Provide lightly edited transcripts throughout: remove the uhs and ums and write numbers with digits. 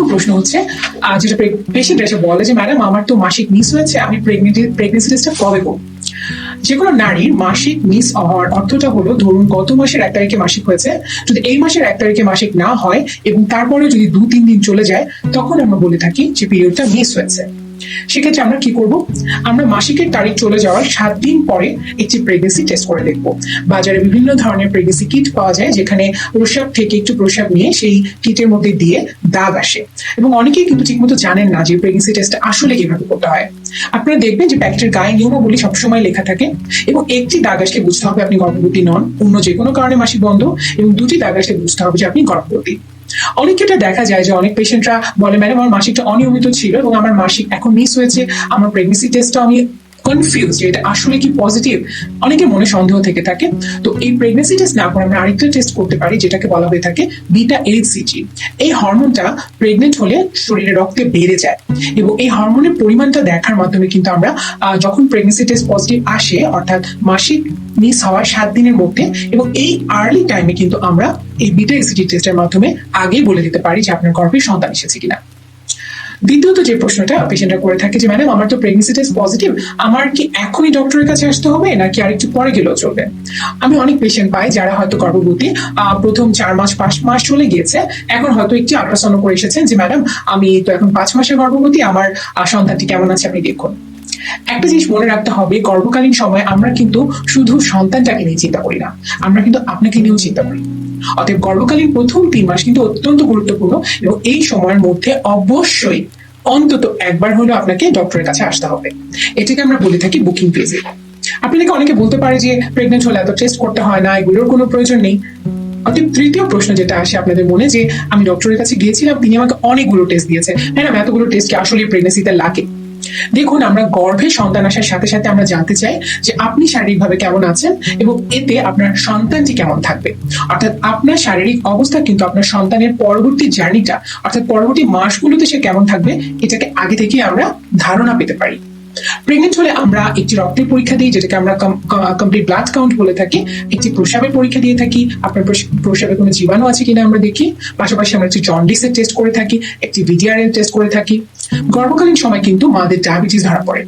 প্রথম প্রশ্ন হচ্ছে যেটা পেশেন্ট এসে বলে যে ম্যাডাম আমার তো মাসিক মিস হয়েছে, আমি প্রেগনেন্সি টেস্টটা কবে করব? যে কোনো নারীর মাসিক মিস হওয়ার অর্থটা হলো, ধরুন গত মাসের 1 তারিখে মাসিক হয়েছে, যদি এই মাসের 1 তারিখে মাসিক না হয় এবং তারপরে যদি 2-3 দিন চলে যায়, তখন আমরা বলে থাকি যে পিরিয়ডটা মিস হয়েছে। সেক্ষেত্রে আমরা কি করব? আমরা মাসিকের তারিখ চলে যাওয়ার 7 দিন পরে একটি প্রেগনেন্সি টেস্ট করে দেখব। বাজারে বিভিন্ন ধরনের প্রেগনেন্সি কিট পাওয়া যায়, যেখানে প্রস্রাব থেকে একটু প্রস্রাব নিয়ে সেই কিটের মধ্যে দিয়ে দাগ আসে, এবং অনেকেই কিন্তু ঠিকমতো জানেন না যে প্রেগনেন্সি টেস্ট আসলে কিভাবে করতে হয়। আপনারা দেখবেন যে প্যাকেটের গায়ে নিয়মাবলী সবসময় লেখা থাকে, এবং একটি দাগ আসলে বুঝতে হবে আপনি গর্ভবতী নন, অন্য যে কোনো কারণে মাসিক বন্ধ, এবং 2টি দাগ আসলে বুঝতে হবে যে আপনি গর্ভবতী। অনেক ক্ষেত্রে দেখা যায় যে অনেক পেশেন্টরা বলে ম্যাডাম আমার মাসিকটা অনিয়মিত ছিল এবং আমার মাসিক এখন মিস হয়েছে, আমার প্রেগনেন্সি টেস্টটা আমি কনফিউজ যে এটা আসলে কি পজিটিভ। অনেকের মনে সন্দেহ থেকে থাকে। তো এই প্রেগনেন্সি টেস্ট না করে আমরা আরেকটা টেস্ট করতে পারি, যেটাকে বলা হয়ে থাকে বিটা এইচসিজি। এই হরমোনটা প্রেগনেন্ট হলে শরীরে রক্তে বেড়ে যায়, এবং এই হরমোনের পরিমাণটা দেখার মাধ্যমে কিন্তু আমরা যখন প্রেগনেন্সি টেস্ট পজিটিভ আসে, অর্থাৎ মাসিক মিস হওয়ার 7 দিনের মধ্যে, এবং এই আর্লি টাইমে কিন্তু আমরা এই বিটা এইচসিজি টেস্টের মাধ্যমে আগেই বলে দিতে পারি যে আপনার গর্ভে সন্তান এসেছে কিনা। দ্বিতীয়ত যে প্রশ্নটা পেশেন্টরা করে থাকে যে ম্যাডাম আমার তো প্রেগনেন্সি টেস্ট পজিটিভ, আমার কি এখনই ডক্টরের কাছে আসতে হবে নাকি আরেকটু পরে গেলেও চলবে? আমি অনেক পেশেন্ট পাই যারা হয়তো গর্ভবতী, প্রথম 4 মাস 5 মাস চলে গিয়েছে, এখন হয়তো একটি আল্ট্রাসাউন্ড করে এসেছেন যে ম্যাডাম আমি তো এখন 5 মাসের গর্ভবতী, আমার সন্তানটি কেমন আছে আপনি দেখুন। একটা জিনিস মনে রাখতে হবে, গর্ভকালীন সময় আমরা কিন্তু শুধু সন্তানটাকে নিয়ে চিন্তা করি না, আমরা কিন্তু আপনাকে নিয়েও চিন্তা করি। অতএব গর্ভকালীন প্রথম 3 মাস কিন্তু অত্যন্ত গুরুত্বপূর্ণ, এবং এই সময়ের মধ্যে অবশ্যই অন্তত একবার হলেও আপনাকে ডক্টরের কাছে আসতে হবে। এটাকে আমরা বলে থাকি বুকিং ভিজিট। আপনাদেরকে অনেকে বলতে পারে যে প্রেগনেন্ট হলে এত টেস্ট করতে হয় না, এগুলোর কোনো প্রয়োজন নেই। অতএব তৃতীয় প্রশ্ন যেটা আসে আপনাদের মনে, যে আমি ডক্টরের কাছে গিয়েছিলাম, তিনি আমাকে অনেকগুলো টেস্ট দিয়েছে, ম্যাডাম এতগুলো টেস্ট কি আসলে প্রেগনেন্সিতে লাগে? দেখুন, আমরা গর্ভে সন্তান আসার সাথে সাথে আমরা জানতে চাই যে আপনি শারীরিকভাবে কেমন আছেন, এবং এতে আপনার সন্তানটি কেমন থাকবে। অর্থাৎ আপনার শারীরিক অবস্থা কিন্তু আপনার সন্তানের পরবর্তী জার্নিটা, অর্থাৎ পরবর্তী মাসগুলোতে সে কেমন থাকবে, এটাকে আগে থেকে আমরা ধারণা পেতে পারি। প্রেগনেন্ট হলে আমরা একটি রক্তের পরীক্ষা দিই, যেটাকে আমরা কমপ্লিট ব্লাড কাউন্ট বলে থাকি। একটি প্রস্রাবের পরীক্ষা দিয়ে থাকি, আপনার প্রস্রাবে কোনো জীবাণু আছে কিনা আমরা দেখি। পাশাপাশি আমরা একটি জন্ডিসের টেস্ট করে থাকি, একটি ভিডিআরএল টেস্ট করে থাকি। গর্ভকালীন সময় কিন্তু মাদের ডায়াবেটিস ধরা পড়ে।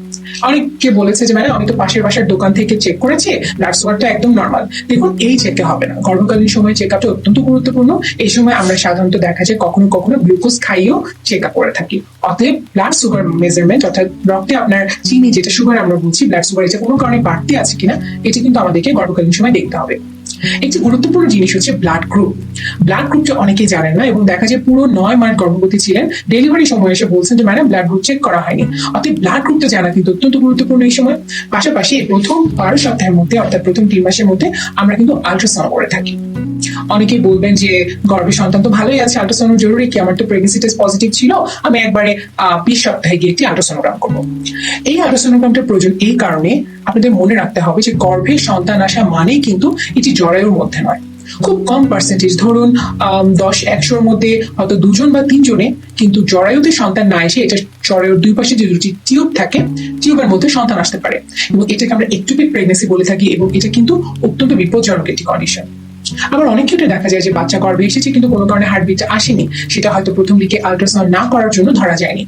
অনেকে বলেছে যে ম্যাডাম আমি তো পাশের বাসার দোকান থেকে চেক করেছি, ব্লাড সুগারটা একদম নর্মাল। দেখুন, এই চেকে হবে না। গর্ভকালীন সময় চেক আপটা অত্যন্ত গুরুত্বপূর্ণ। এই সময় আমরা সাধারণত দেখা যায় কখনো কখনো গ্লুকোজ খাইয়েও চেক আপ করে থাকি। অতএব ব্লাড সুগার মেজারমেন্ট, অর্থাৎ রক্তে আপনার চিনি যেটা সুগার আমরা বলছি, ব্লাড সুগার এটা কোনো কারণে বাড়তি আছে কিনা, এটা কিন্তু আমাদেরকে গর্ভকালীন সময় দেখতে হবে। একটি গুরুত্বপূর্ণ জিনিস হচ্ছে ব্লাড গ্রুপ। ব্লাড গ্রুপটা অনেকেই জানেন না, এবং দেখা যায় পুরো 9 মাস গর্ভবতী ছিলেন, ডেলিভারি সময় এসে বলছেন যে ম্যাডাম ব্লাড গ্রুপ চেক করা হয়নি। অর্থাৎ ব্লাড গ্রুপটা জানা কিন্তু অত্যন্ত গুরুত্বপূর্ণ এই সময়। পাশাপাশি প্রথম 12 সপ্তাহের মধ্যে, অর্থাৎ প্রথম 3 মাসের মধ্যে আমরা কিন্তু আল্ট্রাসাউন্ড করে থাকি। অনেকেই বলবেন যে গর্ভে সন্তান তো ভালোই আছে, আল্ট্রাসাউন্ড জরুরি কি? আমার তো প্রেগনেন্সি টেস্ট পজিটিভ ছিল, আমি একবারে 20 সপ্তাহে গিয়ে একটি আল্ট্রাসোনোগ্রাম করবো। এই আল্ট্রাসোনোগ্রামটার প্রয়োজন এই কারণে, আপনাদের মনে রাখতে হবে যে গর্ভে সন্তান আসা মানেই কিন্তু এটি জরায়ুর মধ্যে নয়। খুব কম পার্সেন্টেজ, ধরুন 10-100-র মধ্যে হয়তো 2 জন বা 3 জনে কিন্তু জরায়ুতে সন্তান না এসে, এটা জরায়ুর 2 পাশে যে 2টি টিউব থাকে, টিউবের মধ্যে সন্তান আসতে পারে, এবং এটাকে আমরা একটোপিক প্রেগনেন্সি বলে থাকি, এবং এটা কিন্তু অত্যন্ত বিপজ্জনক একটি কন্ডিশন। আবার অনেক ক্ষেত্রে দেখা যায় যে বাচ্চা গর্ভে এসেছে কিন্তু কোনো কারণে হার্টবিটটা আসেনি, সেটা হয়তো প্রথম দিকে আল্ট্রাসাউন্ড না করার জন্য ধরা যায়নি।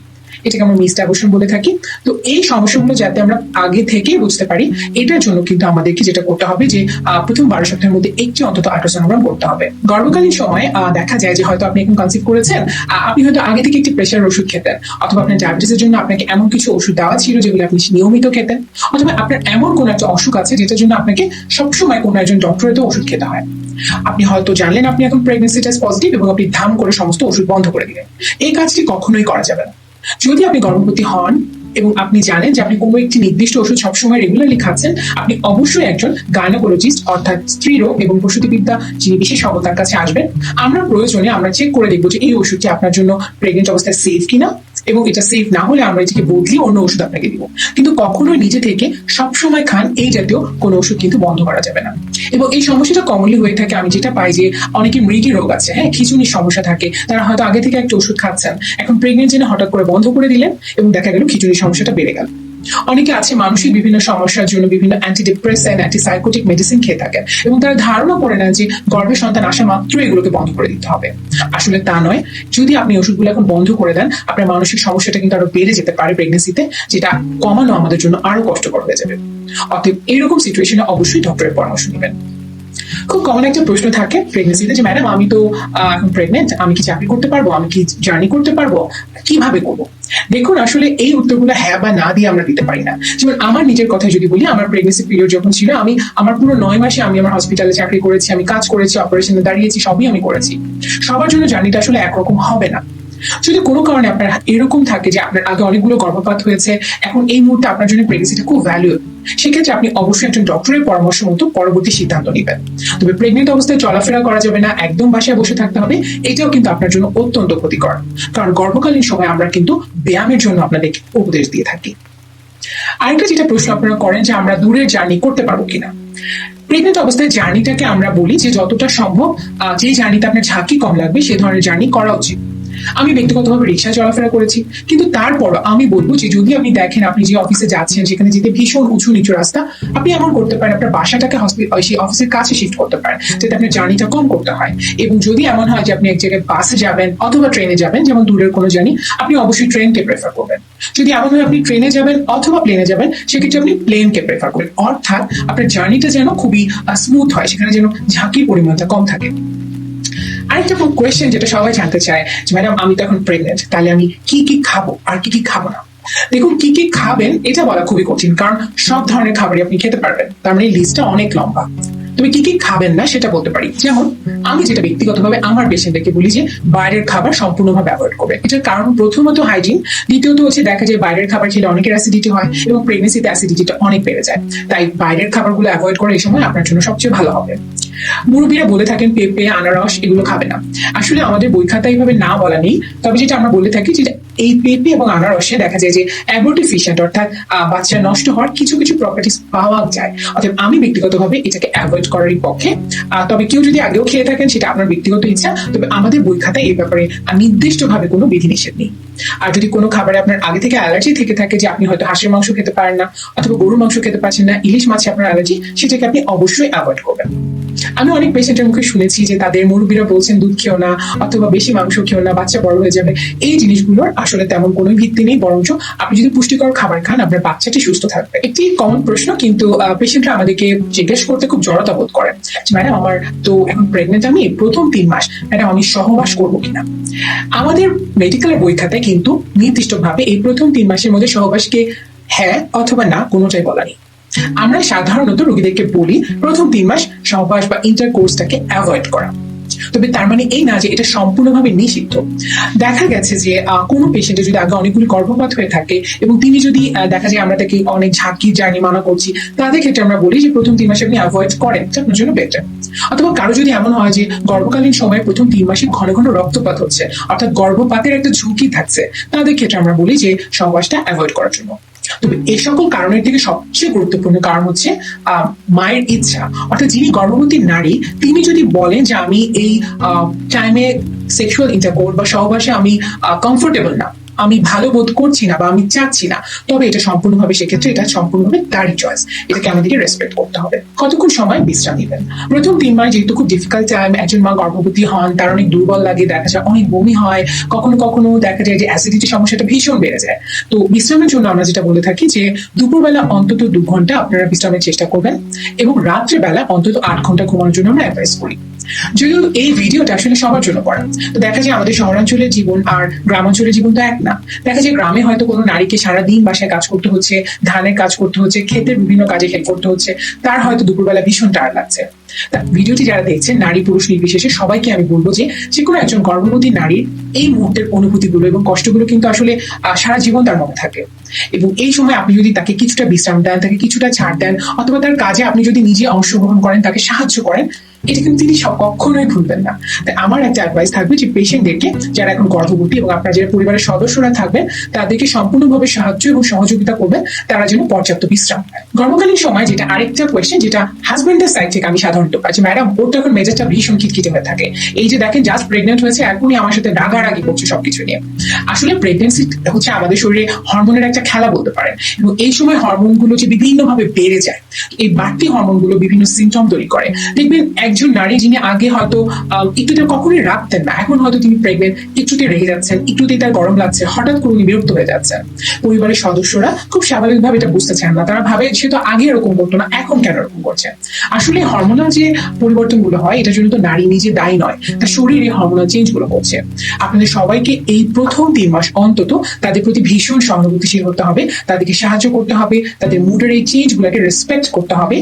এটাকে আমরা মিসড অ্যাবর্শন বলে থাকি। তো এই সমস্যাগুলো যাতে আমরা আগে থেকেই বুঝতে পারি, এটার জন্য কিন্তু আমাদেরকে যেটা করতে হবে যে প্রথম 12 সপ্তাহের মধ্যে একটি অন্তত আল্ট্রাসোনোগ্রাম করতে হবে। গর্ভকালীন সময় দেখা যায় যে হয়তো আপনি এখন কনসিভ করেছেন, আপনি হয়তো আগে থেকে একটি প্রেশার ওষুধ খেতেন, অথবা আপনার ডায়াবেটিসের জন্য আপনাকে এমন কিছু ওষুধ দেওয়া ছিল যেগুলো আপনি নিয়মিত খেতেন, অথবা আপনার এমন কোনো একটা অসুখ আছে যেটার জন্য আপনাকে সবসময় কোনো একজন ডক্টরের তো ওষুধ খেতে হয়। আপনি হয়তো জানলেন আপনি এখন প্রেগনেন্সি টেস্ট পজিটিভ, এবং আপনি ধাম করে সমস্ত ওষুধ বন্ধ করে দিলেন। এই কাজটি কখনোই করা যাবে না। যদি আপনি গর্ভবতী হন এবং আপনি জানেন যে আপনি কোনো একটি নির্দিষ্ট ওষুধ সবসময় রেগুলারলি খাচ্ছেন, আপনি অবশ্যই একজন গাইনোকোলজিস্ট, অর্থাৎ স্ত্রীরোগ এবং প্রসূতিবিদ্যা যিনি বিশেষজ্ঞ, তার কাছে আসবেন। আমরা প্রয়োজনে আমরা চেক করে দেখবো যে এই ওষুধটি আপনার জন্য প্রেগনেন্ট অবস্থায় সেফ কিনা, এবং এটা সেফ না হলে আমরা এটাকে বদলিয়ে অন্য ওষুধ আপনাকে দিব। কিন্তু কখনোই নিজে থেকে সবসময় খান এই জাতীয় কোনো ওষুধ কিন্তু বন্ধ করা যাবে না। এবং এই সমস্যাটা কমনলি হয়ে থাকে, আমি যেটা পাই যে অনেকে মৃগী রোগ আছে, হ্যাঁ, খিঁচুনির সমস্যা থাকে, তারা হয়তো আগে থেকে একটা ওষুধ খাচ্ছেন, এখন প্রেগনেন্ট জেনে হঠাৎ করে বন্ধ করে দিলেন এবং দেখা গেল খিঁচুনির সমস্যাটা বেড়ে গেল। অনেকে আছে মানসিক বিভিন্ন সমস্যার জন্য বিভিন্ন অ্যান্টিডিপ্রেসেন্ট অ্যান্টিসাইকোটিক মেডিসিন খেয়ে থাকেন এবং তারা ধারণা করে নেন যে গর্ভে সন্তান আসা মাত্র এগুলোকে বন্ধ করে দিতে হবে। আসলে তা নয়। যদি আপনি ওষুধগুলো এখন বন্ধ করে দেন, আপনার মানসিক সমস্যাটা কিন্তু আরো বেড়ে যেতে পারে প্রেগনেন্সিতে, যেটা কমানো আমাদের জন্য আরো কষ্টকর হয়ে যাবে। অতএব এরকম সিচুয়েশনে অবশ্যই ডক্টরের পরামর্শ নেবেন। খুব কমন একটা প্রশ্ন থাকে প্রেগনেন্সিতে যে ম্যাডাম আমি তো এখন প্রেগনেন্ট, আমি কি চাকরি করতে পারবো, আমি কি জার্নি করতে পারবো, কিভাবে করবো? দেখুন, আসলে এই উত্তরগুলো হ্যাঁ বা না দিয়ে আমরা দিতে পারি না। যেমন আমার নিজের কথা যদি বলি, আমার প্রেগনেন্সি পিরিয়ড যখন ছিল, আমি আমার পুরো 9 মাসে আমি আমার হসপিটালে চাকরি করেছি, আমি কাজ করেছি, অপারেশনে দাঁড়িয়েছি, সবই আমি করেছি। সবার জন্য জার্নিটা আসলে একরকম হবে না। যদি কোনো কারণে আপনার এরকম থাকে যে আপনার আগে অনেকগুলো গর্ভপাত হয়েছে, এখন এই মুহূর্তে আপনার জন্য প্রেগনেন্সিটা খুব ভ্যালুয়েবল, সেক্ষেত্রে আপনি অবশ্যই একজন ডক্টরের পরামর্শ মতো পরবর্তী সিদ্ধান্ত নেবেন। তবে প্রেগনেন্ট অবস্থায় চলাফেরা করা যাবে না, একদম বাসায় বসে থাকতে হবে, এটাও কিন্তু আপনার জন্য অত্যন্ত ক্ষতিকর। কারণ গর্ভকালীন সময় আমরা কিন্তু ব্যায়ামের জন্য আপনাদেরকে উপদেশ দিয়ে থাকি। আরেকটা যেটা প্রশ্ন আপনারা করেন যে আমরা দূরের জার্নি করতে পারবো কিনা। প্রেগনেন্ট অবস্থায় জার্নিটাকে আমরা বলি যে যতটা সম্ভব যে জার্নিতে আপনার ঝাঁকি কম লাগবে সে ধরনের জার্নি করা উচিত। আমি ব্যক্তিগতভাবে রিক্সায় চলাফেরা করেছি, কিন্তু তারপর আমি বলবো যে যদি আপনি দেখেন আপনি যে অফিসে যাচ্ছেন সেখানে যেতে ভীষণ উঁচু নিচু রাস্তা, আপনি এমন করতে পারেন আপনার বাসাটাকে সেই অফিসের কাছে শিফট করতে পারেন, যাতে আপনার জার্নিটা কম করতে হয়। এবং যদি এমন হয় যে আপনি এক জায়গায় বাসে যাবেন অথবা ট্রেনে যাবেন, যেমন দূরের কোনো জার্নি, আপনি অবশ্যই ট্রেনকে প্রেফার করবেন। যদি এমন হয় আপনি ট্রেনে যাবেন অথবা প্লেনে যাবেন, সেক্ষেত্রে আপনি প্লেনকে প্রেফার করবেন। অর্থাৎ আপনার জার্নিটা যেন খুবই স্মুথ হয়, সেখানে যেন ঝাঁকির পরিমাণটা কম থাকে। আরেকটা কোয়েশ্চেন যেটা সবাই জানতে চায় যে ম্যাডাম আমি তো এখন প্রেগনেন্ট, তাহলে আমি কি কি খাবো আর কি কি খাবো না। দেখুন, কি কি খাবেন এটা বলা খুবই কঠিন, কারণ সব ধরনের খাবারই আপনি খেতে পারবেন, তার মানে লিস্টটা অনেক লম্বা। তুমি কি কি খাবেন না সেটা বলতে পারি। যেমন আমি যেটা ব্যক্তিগতভাবে আমার পেশেন্টদেরকে বলি যে বাইরের খাবার সম্পূর্ণভাবে অ্যাভয়েড করবে। এটার কারণ প্রথমত হাইজিন, দ্বিতীয়ত হচ্ছে দেখা যায় বাইরের খাবার খেলে অনেকের অ্যাসিডিটি হয় এবং প্রেগনেন্সিতে অ্যাসিডিটিটা অনেক বেড়ে যায়। তাই বাইরের খাবারগুলো অ্যাভয়েড করা এই সময় আপনার জন্য সবচেয়ে ভালো হবে। মুরব্বীরা বলে থাকেন পেঁপে, আনারস এগুলো খাবে না। আসলে আমাদের বই খাতা এইভাবে না বলা নেই, তবে যেটা আমরা বলে থাকি যে এই পেঁপে এবং আনারসে দেখা যায় যে অ্যাবর্টিফিশিয়েন্ট অর্থাৎ বাচ্চা নষ্ট হওয়ার কিছু কিছু প্রপার্টিস পাওয়া যায়। অর্থাৎ আমি ব্যক্তিগতভাবে এটাকে অ্যাভয়েড করারই পক্ষে। তবে কেউ যদি আগেও খেয়ে থাকেন সেটা আপনার ব্যক্তিগত ইচ্ছা, তবে আমাদের বই খাতায় এই ব্যাপারে নির্দিষ্টভাবে কোনো বিধিনিষেধ নেই। আর যদি কোনো খাবারে আপনার আগে থেকে অ্যালার্জি থেকে থাকে, যে আপনি হয়তো হাঁসের মাংস খেতে পারেন না অথবা গরুর মাংস খেতে পারছেন না, ইলিশ মাছে আপনার অ্যালার্জি, সেটাকে আপনি অবশ্যই অ্যাভয়েড করবেন। আমি অনেক পেশেন্টের মুখে শুনেছি যে তাদের মুরব্বীরা বলছেন দুধ খেও না অথবা বেশি মাংস খেও না, বাচ্চা বড় হয়ে যাবে। এই জিনিসগুলোর আসলে তেমন কোনো ভিত্তি নেই, বরঞ্চ আপনি যদি পুষ্টিকর খাবার খান আপনার বাচ্চাটি সুস্থ থাকবে। একটি কমন প্রশ্ন, কিন্তু পেশেন্টরা আমাদেরকে জিজ্ঞেস করতে খুব জড়তা বোধ করেন। ম্যাডাম আমার তো এখন প্রেগনেন্ট, আমি প্রথম 3 মাস, ম্যাডাম আমি সহবাস করবো কিনা। আমাদের মেডিকেলের বই খাতায় কিন্তু নির্দিষ্টভাবে এই প্রথম 3 মাসের মধ্যে সহবাসকে হ্যাঁ অথবা না কোনোটাই বলা নেই। আমরা সাধারণত রোগীদেরকে বলি প্রথম 3 মাস সহবাস বা ইন্টারকোর্সটাকে অ্যাভয়েড করা। তবে তার মানে এই না যে এটা সম্পূর্ণভাবে নিষিদ্ধ। দেখা গেছে যে কোনো পেশেন্টের যদি আগে অনেকগুলি গর্ভপাত হয়ে থাকে এবং তিনি যদি দেখা যায় আমরা তাকে অনেক ঝাঁকি জার্নি মানা করছি, তাদের ক্ষেত্রে আমরা বলি যে প্রথম 3 মাসে আপনি অ্যাভয়েড করেন, আপনার জন্য বেটার। অথবা কারো যদি এমন হয় যে গর্ভকালীন সময়ে প্রথম 3 মাসে ঘন ঘন রক্তপাত হচ্ছে, অর্থাৎ গর্ভপাতের একটা ঝুঁকি থাকছে, তাদের ক্ষেত্রে আমরা বলি যে সহবাসটা অ্যাভয়েড করার জন্য। তবে এই সকল কারণের থেকে সবচেয়ে গুরুত্বপূর্ণ কারণ হচ্ছে মায়ের ইচ্ছা। অর্থাৎ যিনি গর্ভবতী নারী, তিনি যদি বলেন যে আমি এই টাইমে সেক্সুয়াল ইন্টারকোর্স বা সহবাসে আমি কমফোর্টেবল না, আমি ভালো বোধ করছি না বা আমি চাচ্ছি না, তবে এটা সম্পূর্ণভাবে সেক্ষেত্রে এটা সম্পূর্ণভাবে তারই চয়েস, এটাকে আমাদেরকে রেসপেক্ট করতে হবে। কতক্ষণ সময় বিশ্রাম নেবেন। প্রথম 3 মাস যেহেতু খুব ডিফিকাল্ট টাইম, একজন মা গর্ভবতী হন, তার অনেক দুর্বল লাগে, দেখা যায় অনেক বমি হয়, কখনো কখনো দেখা যায় যে অ্যাসিডিটি সমস্যাটা ভীষণ বেড়ে যায়। তো বিশ্রামের জন্য আমরা যেটা বলে থাকি যে দুপুরবেলা অন্তত 2 ঘন্টা আপনারা বিশ্রামের চেষ্টা করবেন এবং রাত্রেবেলা অন্তত 8 ঘন্টা ঘুমানোর জন্য আমরা অ্যাডভাইস করি। যদিও এই ভিডিওটা আসলে সবার জন্য করা, তো দেখা যায় আমাদের শহরাঞ্চলের জীবন আর গ্রামাঞ্চলের জীবন তো এক না। দেখা যায় গ্রামে হয়তো কোনো নারীকে সারাদিন বাসায় কাজ করতে হচ্ছে, ধানের কাজ করতে হচ্ছে, ক্ষেতের বিভিন্ন কাজে হেল্প করতে হচ্ছে, তার হয়তো দুপুরবেলা ভীষণ টায়ার্ড লাগছে। ভিডিওটি যারা দেখছেন নারী পুরুষ নির্বিশেষে সবাইকে আমি বলবো যে কোনো একজন গর্ভবতী নারীর এই মুহূর্তের অনুভূতিগুলো এবং কষ্টগুলো কিন্তু আসলে সারা জীবন তার মনে থাকে। এবং এই সময় আপনি যদি তাকে কিছুটা বিশ্রাম দেন, তাকে কিছুটা ছাড় দেন, অথবা তার কাজে আপনি যদি নিজে অংশগ্রহণ করেন, তাকে সাহায্য করেন, এটা কিন্তু তিনি কখনোই ভুলবেন না। তাই আমার একটা অ্যাডভাইস থাকবে যে পেশেন্টদেরকে, যারা এখন গর্ভবতী এবং আপনার যারা পরিবারের সদস্যরা থাকবেন, তাদেরকে সম্পূর্ণভাবে সাহায্য এবং সহযোগিতা করবেন, তারা যেন পর্যাপ্ত বিশ্রাম পায়। গর্ভকালীন সময় যেটা আরেকটা কোয়েশ্চেন, যেটা হাজবেন্ডের সাইড থেকে আমি সাধারণত পাই, যে ম্যাডাম ওর তো এখন মেজাজটা ভীষণ খিটখিটে হয়ে থাকে, এই যে দেখেন জাস্ট প্রেগনেন্ট হয়েছে এখনই আমার সাথে রাগারাগি করছে সবকিছু নিয়ে। আসলে প্রেগনেন্সি হচ্ছে আমাদের শরীরে হরমোনের একটা খেলা বলতে পারেন, এবং এই সময় হরমোনগুলো যে বিভিন্নভাবে বেড়ে যায়, এই বাড়তি হরমোনগুলো বিভিন্ন সিমটম তৈরি করে। দেখবেন একজন নারী যিনি আগে হয়তো একটুতে কখনোই রাখতেন না, এখন হয়তো তিনি প্রেগনেন্ট, একটুতে রেগে যাচ্ছেন, একটুতেই তার গরম লাগছে, হঠাৎ করে উনি বিরক্ত হয়ে যাচ্ছেন। পরিবারের সদস্যরা খুব স্বাভাবিকভাবে এটা বুঝতে চান না, তারা ভাবে সে তো আগে এরকম করতো না, এখন কেন এরকম করছে। আসলে হরমোনাল যে পরিবর্তনগুলো হয়, এটার জন্য তো নারী নিজে দায়ী নয়, তার শরীরে হরমোনাল চেঞ্জ গুলো করছে। আপনাদের সবাইকে এই প্রথম 3 মাস অন্তত তাদের প্রতি ভীষণ সহানুভূতিশীল হতে হবে, তাদেরকে সাহায্য করতে হবে, তাদের মুডের এই চেঞ্জ গুলোকে রেসপেক্ট করতে হবে।